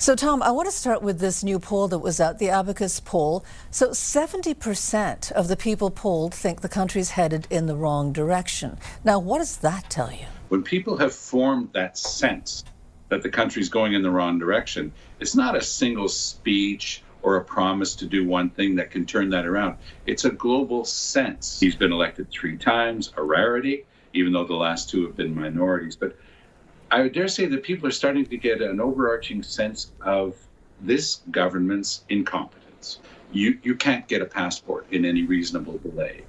So, Tom, I want to start with this new poll that was out, the Abacus poll. So 70% of the people polled think the country's headed in the wrong direction. Now, what does that tell you? When people have formed that sense that the country's going in the wrong direction, it's not a single speech or a promise to do one thing that can turn that around. It's a global sense. He's been elected 3 times, a rarity, even though the last 2 have been minorities. But I would dare say that people are starting to get an overarching sense of this government's incompetence. You can't get a passport in any reasonable delay.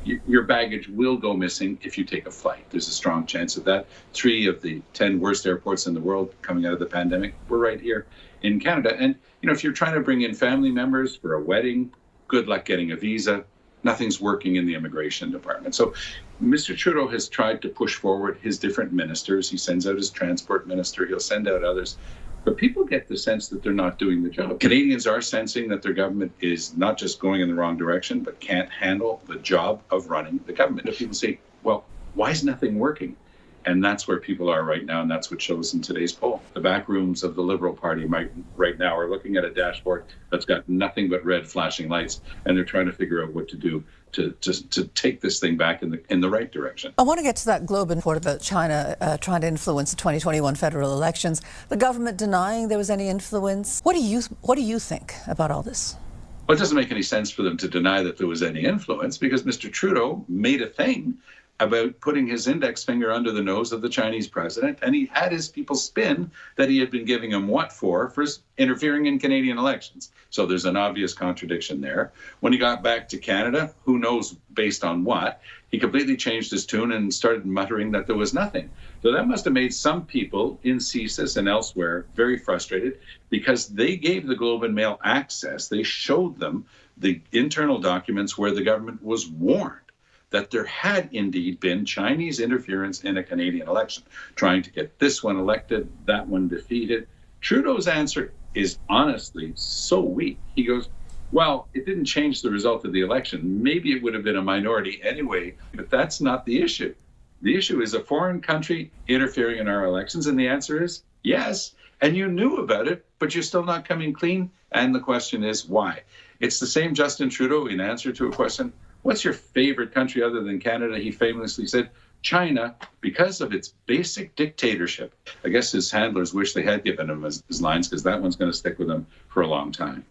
Your baggage will go missing if you take a flight. There's a strong chance of that. 3 of the 10 worst airports in the world coming out of the pandemic were right here in Canada. And, if you're trying to bring in family members for a wedding, good luck getting a visa. Nothing's working in the immigration department. So Mr. Trudeau has tried to push forward his different ministers. He sends out his transport minister. He'll send out others. But people get the sense that they're not doing the job. Canadians are sensing that their government is not just going in the wrong direction, but can't handle the job of running the government. If people say, well, why is nothing working? And that's where people are right now, and that's what shows in today's poll. The back rooms of the Liberal Party right now are looking at a dashboard that's got nothing but red flashing lights, and they're trying to figure out what to do to take this thing back in the right direction. I want to get to that Globe report about China trying to influence the 2021 federal elections. The government denying there was any influence. What do you think about all this? Well, it doesn't make any sense for them to deny that there was any influence, because Mr. Trudeau made a thing about putting his index finger under the nose of the Chinese president, and he had his people spin that he had been giving him what for interfering in Canadian elections. So there's an obvious contradiction there. When he got back to Canada, who knows based on what, he completely changed his tune and started muttering that there was nothing. So that must have made some people in csis and elsewhere very frustrated, because they gave the Globe and Mail access. They showed them the internal documents where the government was warned that there had indeed been Chinese interference in a Canadian election, trying to get this one elected, that one defeated. Trudeau's answer is honestly so weak. He goes, well, it didn't change the result of the election. Maybe it would have been a minority anyway, but that's not the issue. The issue is a foreign country interfering in our elections, and the answer is yes. And you knew about it, but you're still not coming clean. And the question is why? It's the same Justin Trudeau in answer to a question, what's your favorite country other than Canada? He famously said, China, because of its basic dictatorship. I guess his handlers wish they had given him his lines, because that one's going to stick with him for a long time.